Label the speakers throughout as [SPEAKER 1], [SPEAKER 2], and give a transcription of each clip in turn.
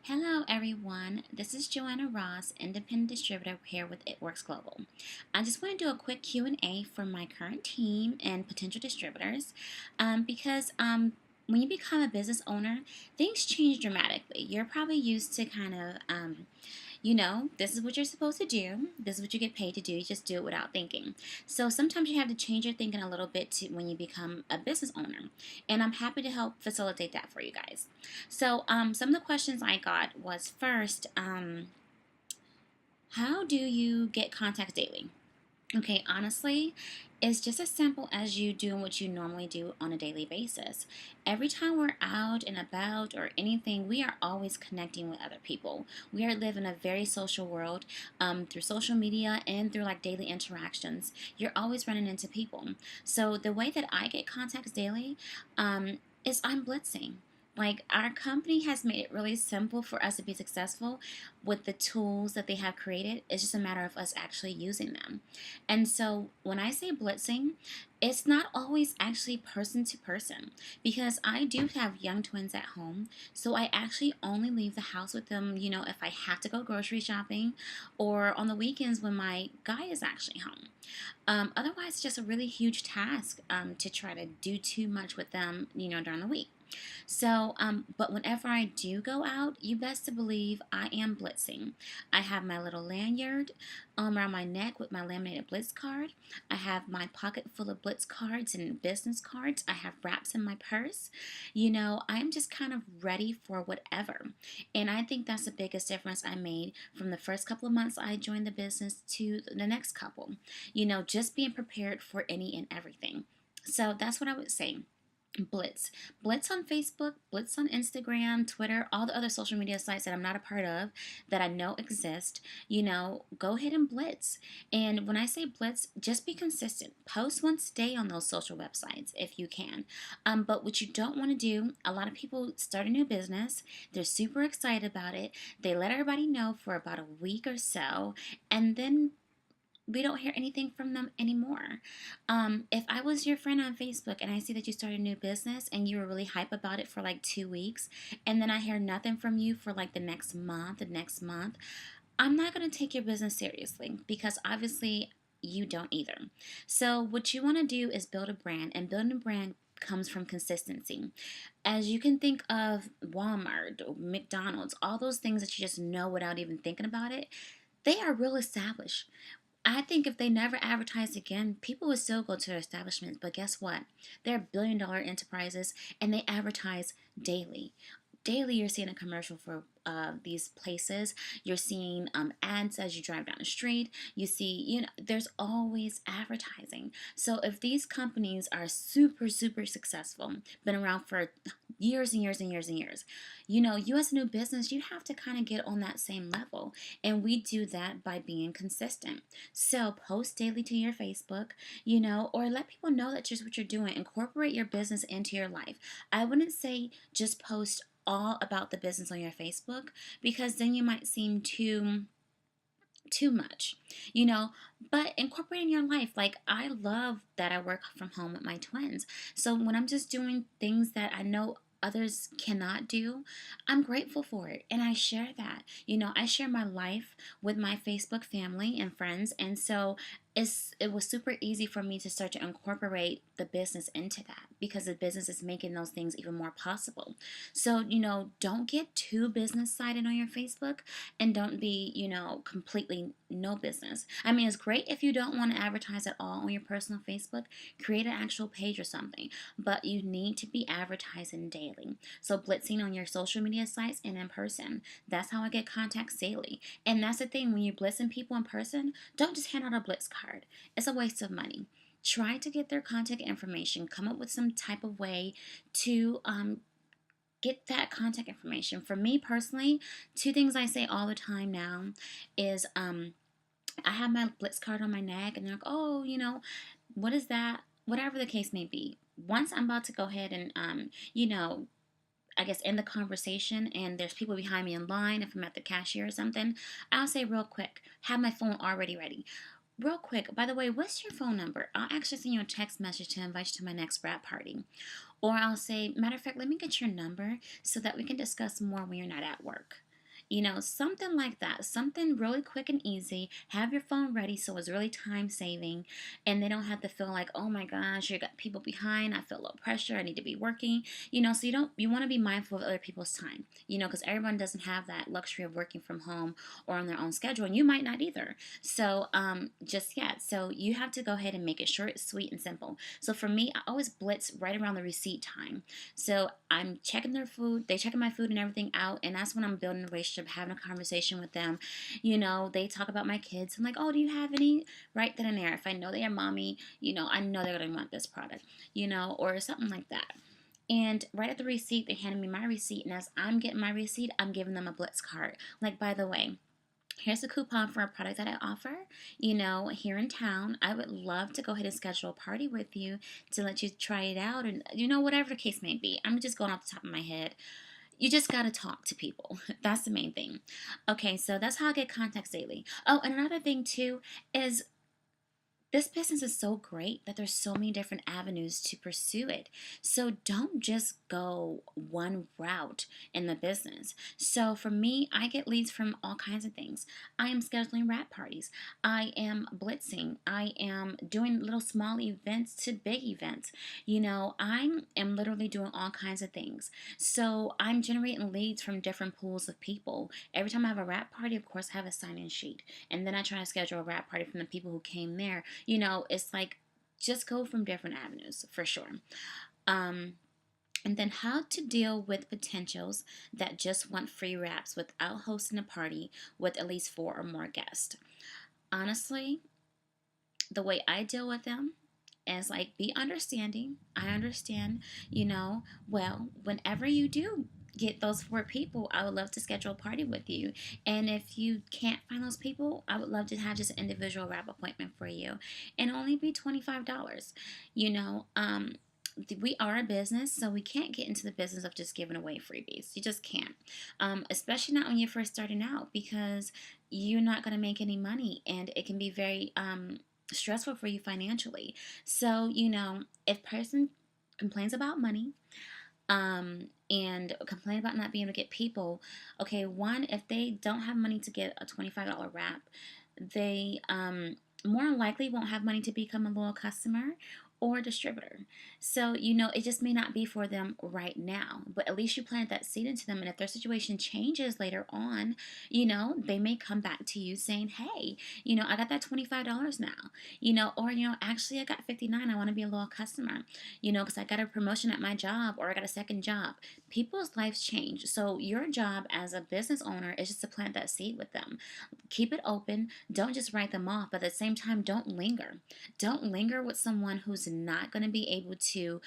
[SPEAKER 1] Hello, everyone. This is Joanna Ross, independent distributor here with It Works Global. I just want to do a quick Q&A for my current team and potential distributors because when you become a business owner, things change dramatically. You're probably used to this is what you're supposed to do. This is what you get paid to do. You just do it without thinking. So sometimes you have to change your thinking a little bit when you become a business owner. And I'm happy to help facilitate that for you guys. So some of the questions I got was first, how do you get contacts daily? Okay, honestly, it's just as simple as you doing what you normally do on a daily basis. Every time we're out and about or anything, we are always connecting with other people. We are living a very social world through social media and through like daily interactions. You're always running into people. So the way that I get contacts daily is I'm blitzing. Like our company has made it really simple for us to be successful with the tools that they have created. It's just a matter of us actually using them. And so when I say blitzing, it's not always actually person to person because I do have young twins at home. So I actually only leave the house with them, if I have to go grocery shopping or on the weekends when my guy is actually home. Otherwise, it's just a really huge task to try to do too much with them, during the week. But whenever I do go out, you best to believe I am blitzing. I have my little lanyard around my neck with my laminated Blitz card. I have my pocket full of Blitz cards and business cards. I have wraps in my purse. I'm just kind of ready for whatever. And I think that's the biggest difference I made from the first couple of months I joined the business to the next couple. Just being prepared for any and everything. So that's what I would say. Blitz. Blitz on Facebook, Blitz on Instagram, Twitter, all the other social media sites that I'm not a part of that I know exist. Go ahead and blitz. And when I say blitz, just be consistent. Post once a day on those social websites if you can. But what you don't want to do, a lot of people start a new business, they're super excited about it, they let everybody know for about a week or so, and then we don't hear anything from them anymore. If I was your friend on Facebook and I see that you started a new business and you were really hype about it for like 2 weeks, and then I hear nothing from you for like the next month, I'm not going to take your business seriously because obviously you don't either. So, what you want to do is build a brand, and building a brand comes from consistency. As you can think of Walmart, McDonald's, all those things that you just know without even thinking about it, they are real established. I think if they never advertised again, people would still go to their establishments. But guess what? They're billion-dollar enterprises and they advertise daily. Daily, you're seeing a commercial for these places. You're seeing ads as you drive down the street. You see, there's always advertising. So if these companies are super, super successful, been around for years and years and years and years, you as a new business, you have to kind of get on that same level. And we do that by being consistent. So post daily to your Facebook, or let people know that just what you're doing. Incorporate your business into your life. I wouldn't say just post all about the business on your Facebook because then you might seem too much, but incorporating your life. Like I love that I work from home with my twins. So when I'm just doing things that I know others cannot do, I'm grateful for it and I share that. I share my life with my Facebook family and friends, and so it was super easy for me to start to incorporate the business into that because the business is making those things even more possible. So, don't get too business sided on your Facebook and don't be, completely no business. I mean, it's great if you don't want to advertise at all on your personal Facebook, create an actual page or something, but you need to be advertising daily. So, blitzing on your social media sites and in person. That's how I get contacts daily. And that's the thing, when you're blitzing people in person, don't just hand out a blitz card. It's a waste of money. Try to get their contact information, come up with some type of way to get that contact information. For me personally, two things I say all the time now is I have my Blitz card on my neck, and they're like, oh, what is that? Whatever the case may be. Once I'm about to go ahead and, I guess end the conversation and there's people behind me in line, if I'm at the cashier or something, I'll say real quick, have my phone already ready. Real quick, by the way, what's your phone number? I'll actually send you a text message to invite you to my next wrap party. Or I'll say, matter of fact, let me get your number so that we can discuss more when you're not at work. Something like that. Something really quick and easy. Have your phone ready so it's really time saving, and they don't have to feel like, oh my gosh, you got people behind. I feel low pressure. I need to be working. So you want to be mindful of other people's time. Because everyone doesn't have that luxury of working from home or on their own schedule, and you might not either. So just yet, so you have to go ahead and make it short, sweet, and simple. So for me, I always blitz right around the receipt time. So I'm checking their food, they checking my food and everything out, and that's when I'm building a relationship, having a conversation with them. They talk about my kids. I'm like, oh, do you have any? Right then and there. If I know they are mommy, I know they're gonna want this product, or something like that. And right at the receipt, they handed me my receipt, and as I'm getting my receipt, I'm giving them a Blitz card. Like, by the way, here's a coupon for a product that I offer, here in town. I would love to go ahead and schedule a party with you to let you try it out, and, whatever the case may be. I'm just going off the top of my head. You just got to talk to people. That's the main thing. Okay, so that's how I get contacts daily. Oh, and another thing, too, is this business is so great that there's so many different avenues to pursue it. So don't just go one route in the business. So for me, I get leads from all kinds of things. I am scheduling wrap parties. I am blitzing. I am doing little small events to big events. I am literally doing all kinds of things. So I'm generating leads from different pools of people. Every time I have a wrap party, of course, I have a sign-in sheet. And then I try to schedule a wrap party from the people who came there. It's like just go from different avenues for sure. And then how to deal with potentials that just want free wraps without hosting a party with at least 4 or more guests. Honestly, the way I deal with them is like, be understanding. I understand, well, whenever you do get those 4 people, I would love to schedule a party with you. And if you can't find those people, I would love to have just an individual wrap appointment for you and only be $25. We are a business, so we can't get into the business of just giving away freebies. You just can't, especially not when you're first starting out, because you're not going to make any money, and it can be very stressful for you financially. So, if person complains about money, and complain about not being able to get people, okay, one, if they don't have money to get a $25 wrap, they more likely won't have money to become a loyal customer or distributor. So, it just may not be for them right now, but at least you planted that seed into them. And if their situation changes later on, they may come back to you saying, hey, I got that $25 now, or, actually I got 59. I want to be a loyal customer, because I got a promotion at my job, or I got a second job. People's lives change. So your job as a business owner is just to plant that seed with them. Keep it open. Don't just write them off, but at the same time, don't linger. Don't linger with someone who's not going to be able to,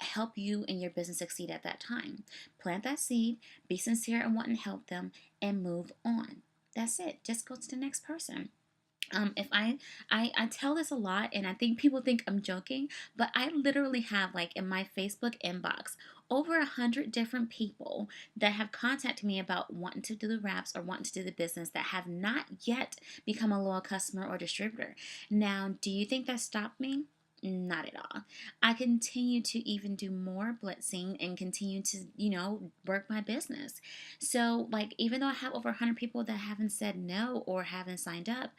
[SPEAKER 1] help you and your business succeed at that time. Plant that seed, be sincere and want to help them, and move on. That's it. Just go to the next person. If I tell this a lot, and I think people think I'm joking, but I literally have, like, in my Facebook inbox over 100 different people that have contacted me about wanting to do the wraps or wanting to do the business that have not yet become a loyal customer or distributor. Now, do you think that stopped me? Not at all. I continue to even do more blitzing and continue to, work my business. So, like, even though I have over 100 people that haven't said no or haven't signed up,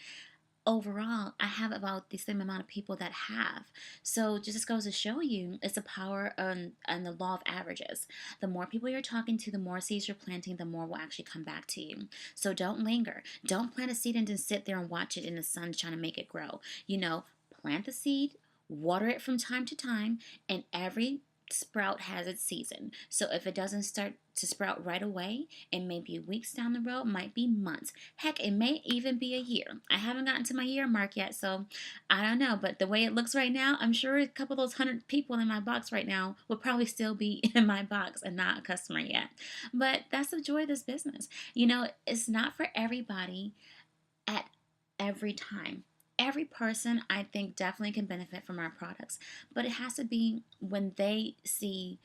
[SPEAKER 1] overall, I have about the same amount of people that have. So just goes to show you, it's the power and the law of averages. The more people you're talking to, the more seeds you're planting, the more will actually come back to you. So don't linger. Don't plant a seed and just sit there and watch it in the sun trying to make it grow. Plant the seed, water it from time to time, and every sprout has its season. So if it doesn't start to sprout right away, it may be weeks down the road, might be months. Heck, it may even be a year. I haven't gotten to my year mark yet, so I don't know. But the way it looks right now, I'm sure a couple of those 100 people in my box right now will probably still be in my box and not a customer yet. But that's the joy of this business. It's not for everybody at every time. Every person, I think, definitely can benefit from our products, but it has to be when they see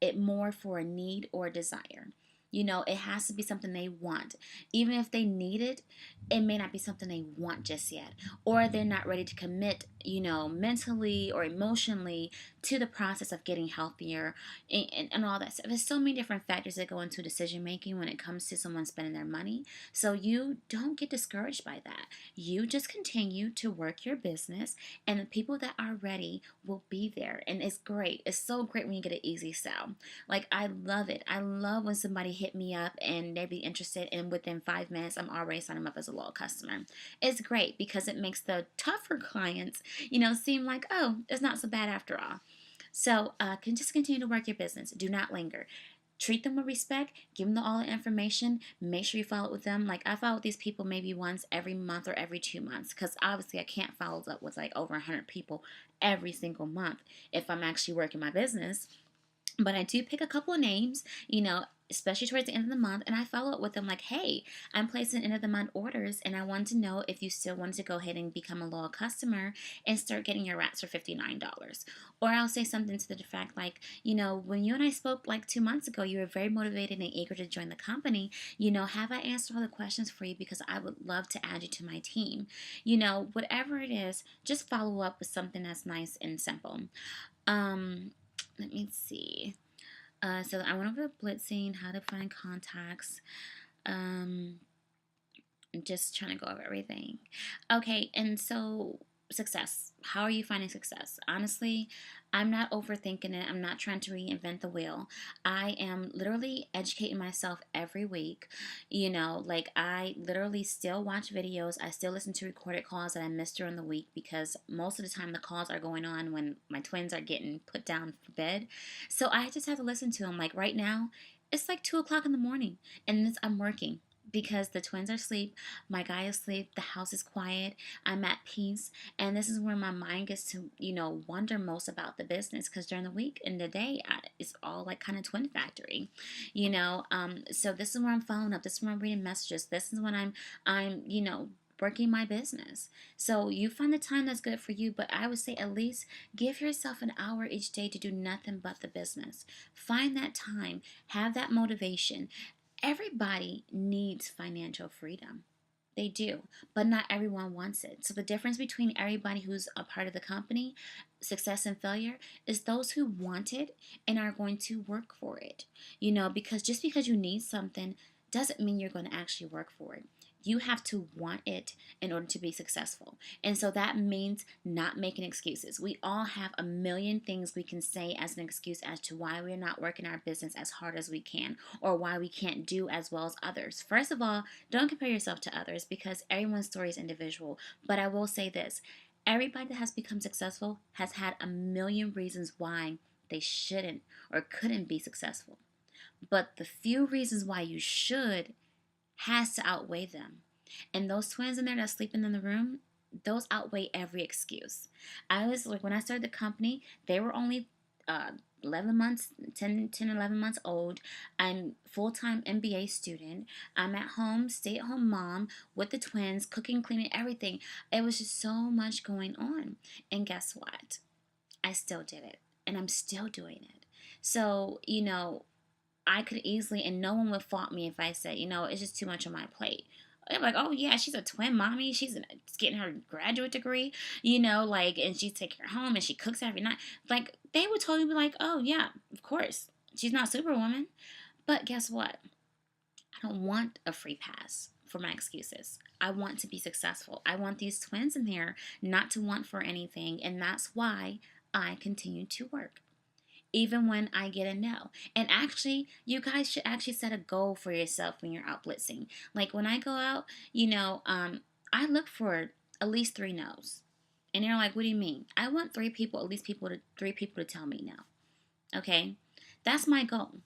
[SPEAKER 1] it more for a need or a desire. It has to be something they want. Even if they need it, it may not be something they want just yet, or they're not ready to commit, mentally or emotionally to the process of getting healthier and all that stuff. There's so many different factors that go into decision making when it comes to someone spending their money. So you don't get discouraged by that. You just continue to work your business, and the people that are ready will be there. And it's great. It's so great when you get an easy sell. Like, I love it. I love when somebody hit me up and they be interested, and within 5 minutes, I'm already signing them up as a loyal customer. It's great because it makes the tougher clients, seem like, oh, it's not so bad after all. So can just continue to work your business. Do not linger. Treat them with respect. Give them all the information. Make sure you follow up with them. Like, I follow with these people maybe once every month or every 2 months, because obviously I can't follow up with like over 100 people every single month if I'm actually working my business. But I do pick a couple of names, especially towards the end of the month, and I follow up with them like, hey, I'm placing end of the month orders, and I want to know if you still want to go ahead and become a loyal customer and start getting your wraps for $59. Or I'll say something to the fact like, when you and I spoke like 2 months ago, you were very motivated and eager to join the company. Have I answered all the questions for you? Because I would love to add you to my team. Whatever it is, just follow up with something that's nice and simple. Let me see. So I went over blitzing, how to find contacts. I'm just trying to go over everything. Okay, and so success. How are you finding success? Honestly, I'm not overthinking it. I'm not trying to reinvent the wheel. I am literally educating myself every week. Like, I literally still watch videos. I still listen to recorded calls that I missed during the week, because most of the time the calls are going on when my twins are getting put down for bed. So I just have to listen to them. Like, right now, it's like 2 o'clock in the morning, and I'm working because the twins are asleep, my guy is asleep, the house is quiet, I'm at peace, and this is where my mind gets to, wonder most about the business, because during the week and the day, it's all like kind of twin factory, so this is where I'm following up, this is where I'm reading messages, this is when I'm working my business. So you find the time that's good for you, but I would say at least give yourself an hour each day to do nothing but the business. Find that time, have that motivation. Everybody needs financial freedom. They do, but not everyone wants it. So the difference between everybody who's a part of the company, success and failure, is those who want it and are going to work for it. Because just because you need something doesn't mean you're going to actually work for it. You have to want it in order to be successful. And so that means not making excuses. We all have a million things we can say as an excuse as to why we're not working our business as hard as we can, or why we can't do as well as others. First of all, don't compare yourself to others, because everyone's story is individual. But I will say this, everybody that has become successful has had a million reasons why they shouldn't or couldn't be successful. But the few reasons why you should has to outweigh them. And those twins in there that's sleeping in the room, those outweigh every excuse. I was like, when I started the company, they were only 11 months, 11 months old. I'm full-time MBA student. I'm at home, stay-at-home mom with the twins, cooking, cleaning, everything. It was just so much going on. And guess what? I still did it. And I'm still doing it. So, I could easily, and no one would fault me if I said, it's just too much on my plate. They're like, oh yeah, she's a twin mommy. She's getting her graduate degree, and she's taking her home and she cooks every night. Like, they would totally be like, oh yeah, of course. She's not Superwoman. But guess what? I don't want a free pass for my excuses. I want to be successful. I want these twins in here not to want for anything. And that's why I continue to work, even when I get a no. And actually, you guys should actually set a goal for yourself when you're out blitzing. Like, when I go out, I look for at least 3 no's. And they're like, what do you mean? I want 3 people, at least 3 people to tell me no. Okay? That's my goal.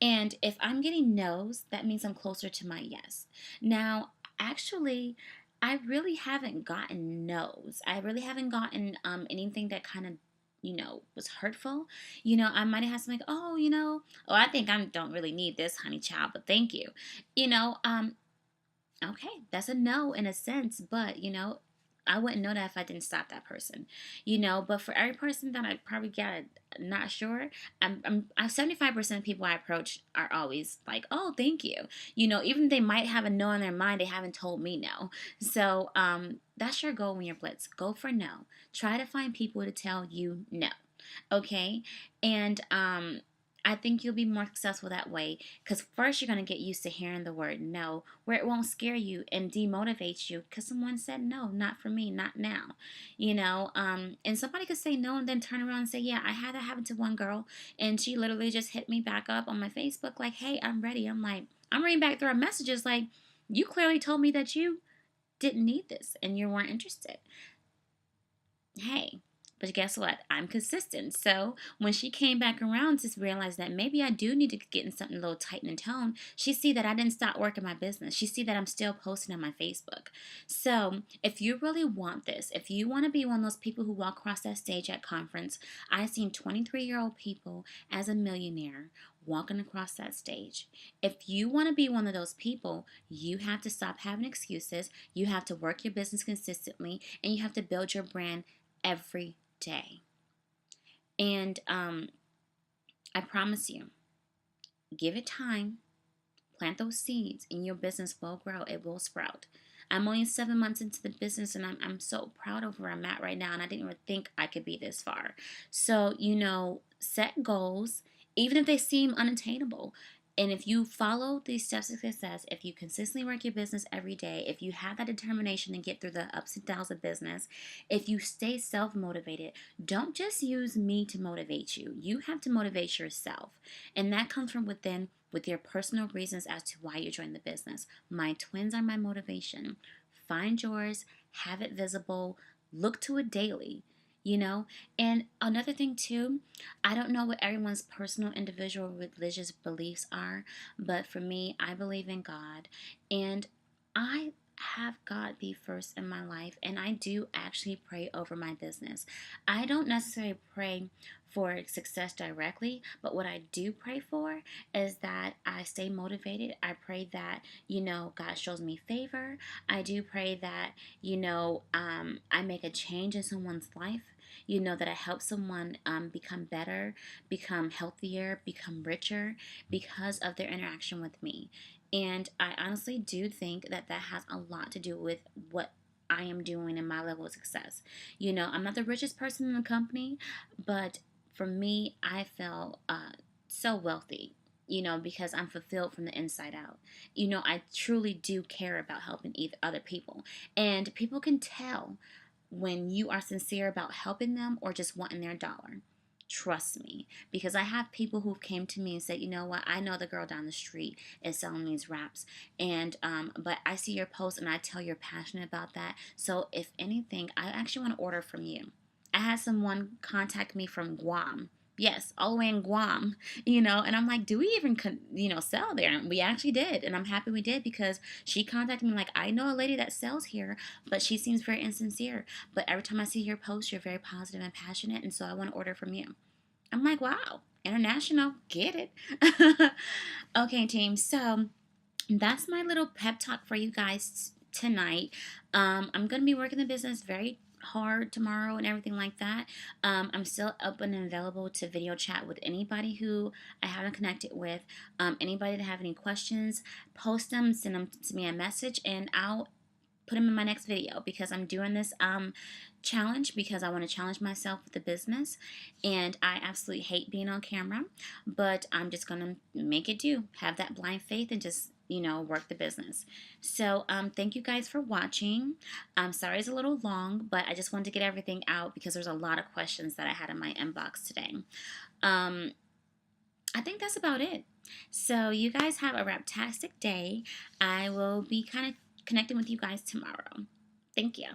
[SPEAKER 1] And if I'm getting no's, that means I'm closer to my yes. Now, actually, I really haven't gotten no's. I really haven't gotten anything that kind of was hurtful. I might have had something like, oh, I think I don't really need this, honey child, but thank you. Okay, that's a no in a sense, but I wouldn't know that if I didn't stop that person. But for every person that I probably got not sure, I'm 75% of people I approach are always like, oh, thank you. Even if they might have a no in their mind, they haven't told me no. So that's your goal when you're blitz. Go for no. Try to find people to tell you no. Okay. And I think you'll be more successful that way because first you're going to get used to hearing the word no, where it won't scare you and demotivate you because someone said no, not for me, not now. And somebody could say no and then turn around and say, yeah, I had that happen to one girl and she literally just hit me back up on my Facebook like, hey, I'm ready. I'm like, I'm reading back through our messages like, you clearly told me that you didn't need this and you weren't interested. Hey, but guess what? I'm consistent. So when she came back around to realize that maybe I do need to get in something a little tight in tone, she see that I didn't stop working my business. She see that I'm still posting on my Facebook. So if you really want this, if you want to be one of those people who walk across that stage at conference, I seen 23-year-old people as a millionaire walking across that stage. If you want to be one of those people, you have to stop having excuses. You have to work your business consistently and you have to build your brand every day. And I promise you, give it time, plant those seeds, and your business will grow. It will sprout. I'm only 7 months into the business, and I'm so proud of where I'm at right now. And I didn't even think I could be this far. So, set goals, even if they seem unattainable. And if you follow these steps of success, if you consistently work your business every day, if you have that determination to get through the ups and downs of business, if you stay self motivated, don't just use me to motivate you. You have to motivate yourself. And that comes from within with your personal reasons as to why you joined the business. My twins are my motivation. Find yours, have it visible, look to it daily. And another thing too, I don't know what everyone's personal individual religious beliefs are, but for me, I believe in God and I have God be first in my life, and I do actually pray over my business. I don't necessarily pray for success directly, but what I do pray for is that I stay motivated. I pray that, God shows me favor. I do pray that, I make a change in someone's life. That I help someone become better, become healthier, become richer because of their interaction with me. And I honestly do think that that has a lot to do with what I am doing and my level of success. I'm not the richest person in the company, but for me, I feel so wealthy. Because I'm fulfilled from the inside out. I truly do care about helping other people. And people can tell when you are sincere about helping them or just wanting their dollar. Trust me, because I have people who came to me and said, you know what, I know the girl down the street is selling these wraps, and but I see your post and I tell you're passionate about that. So if anything, I actually want to order from you. I had someone contact me from Guam. Yes, all the way in Guam, and I'm like, do we even, sell there? And we actually did, and I'm happy we did because she contacted me like, I know a lady that sells here, but she seems very insincere. But every time I see your post, you're very positive and passionate, and so I want to order from you. I'm like, wow, international, get it. Okay, team, so that's my little pep talk for you guys tonight. I'm going to be working the business very hard tomorrow and everything like that. I'm still open and available to video chat with anybody who I haven't connected with. Anybody that have any questions, post them, send them to me a message, and I'll put them in my next video because I'm doing this challenge because I want to challenge myself with the business, and I absolutely hate being on camera, but I'm just gonna make it do. Have that blind faith and just work the business. So thank you guys for watching. I'm sorry it's a little long, but I just wanted to get everything out because there's a lot of questions that I had in my inbox today. I think that's about it. So you guys have a raptastic day. I will be kind of connecting with you guys tomorrow. Thank you.